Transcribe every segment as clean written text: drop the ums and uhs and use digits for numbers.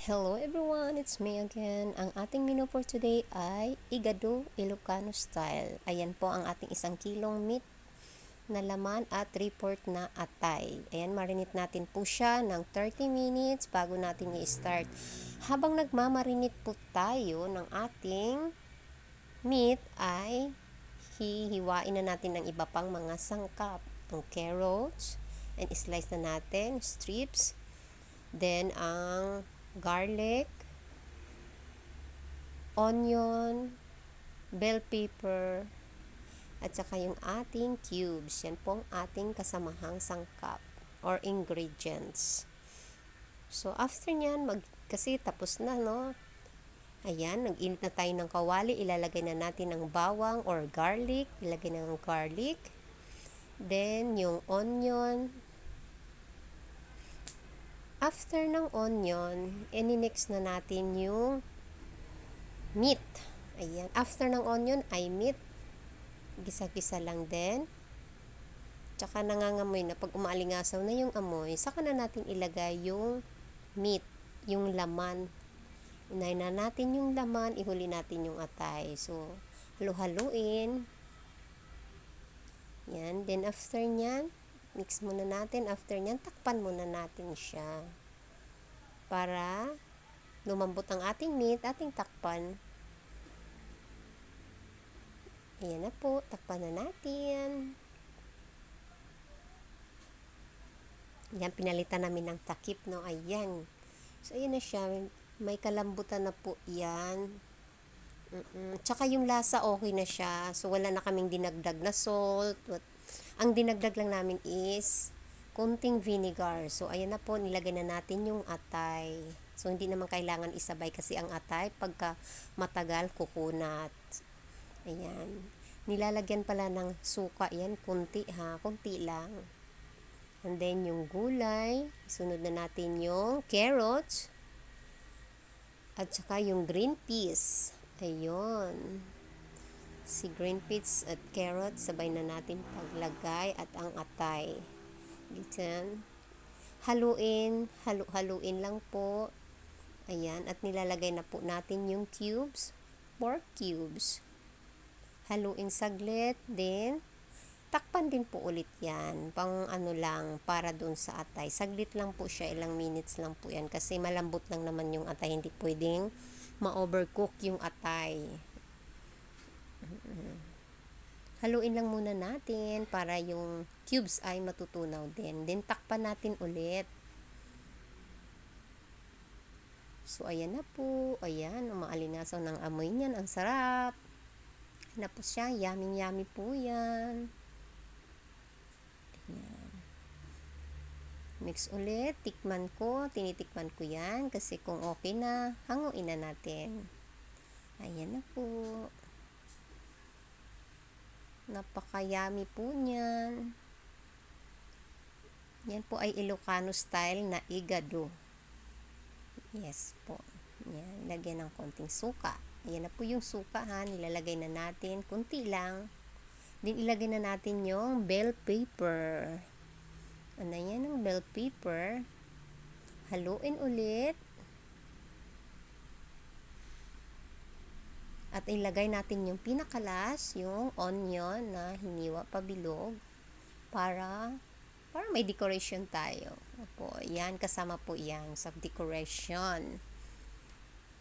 Hello everyone, it's me again. Ang ating menu for today ay Igado Ilocano style. Ayan po ang ating 1 kilong meat na laman at 3/4 na atay. Ayan, marinate natin po siya ng 30 minutes bago natin i-start. Habang nagmamarinate po tayo ng ating meat ay hihiwain na natin ng iba pang mga sangkap. Ang carrots, and slice na natin, strips. Then, ang garlic, onion, bell pepper, at saka yung ating cubes. Yan pong ating kasamahang sangkap or ingredients. So, after nyan, kasi tapos na, no? Ayan, nag-init na tayo ng kawali. Ilalagay na natin ang bawang or garlic. Ilagay na ng garlic. Then, yung onion. After ng onion, ininix na natin yung meat. Ayan. After ng onion ay meat. Gisa-gisa lang din. Tsaka nangangamoy na. Pag umaalingasaw na yung amoy, saka na natin ilagay yung meat, yung laman. Unay na natin yung laman, ihuli natin yung atay. So, halu-haluin. Yan. Then, after nyan, mix muna natin. After nyan, takpan muna natin siya. Para lumambot ang ating meat, ating takpan. Ayan na po, takpan na natin. Yan, pinalitan namin ng takip, no? Ayan. So, ayan na siya. May kalambutan na po yan. Tsaka yung lasa, okay na siya. So, wala na kaming dinagdag na salt. Ang dinagdag lang namin is konting vinegar. So, ayan na po, nilagay na natin yung atay. So, hindi naman kailangan isabay kasi ang atay, pagka matagal, kukunat. Ayan. Nilalagyan pala ng suka yan, kunti ha, kunti lang. And then, yung gulay, sunod na natin yung carrots, at saka yung green peas. Ayun. Si green peas at carrots, sabay na natin paglagay at ang atay. Dito. Haluin lang po. Ayan, at nilalagay na po natin yung cubes, pork cubes. Haluin saglit, then takpan din po ulit yan. Pang ano lang, para dun sa atay. Saglit lang po siya, ilang minutes lang po yan. Kasi malambot lang naman yung atay. Hindi pwedeng ma-overcook yung atay. Haluin lang muna natin para yung cubes ay matutunaw din. Then, takpan natin ulit. So, ayan na po. Ayan, umaalinasaw ng amoy niyan. Ang sarap. Ayan na po siya. Yummy po yan. Ayan. Mix ulit. Tinitikman ko yan. Kasi kung okay na, hanguin na natin. Ayan na po. Napaka-yummy po niyan. Yan po ay Ilocano style na igado. Yes po. Yan. Lagyan ng konting suka. Ayan na po yung suka ha. Nilalagay na natin. Kunti lang. Then, ilagay na natin yung bell pepper. Ano yan ang bell pepper? Haluin ulit. At ilagay natin yung pinakalas, yung onion na hiniwa pabilog para may decoration tayo. Opo, yan, kasama po yan sa decoration.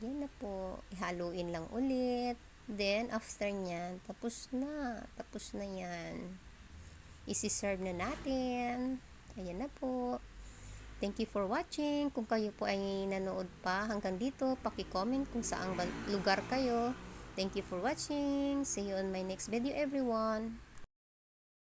Yan na po. Ihaluin lang ulit. Then, after nyan, tapos na yan. Isi-serve na natin. Ayan na po. Thank you for watching. Kung kayo po ay nanood pa hanggang dito, paki-comment kung saang lugar kayo. Thank you for watching. See you on my next video, everyone.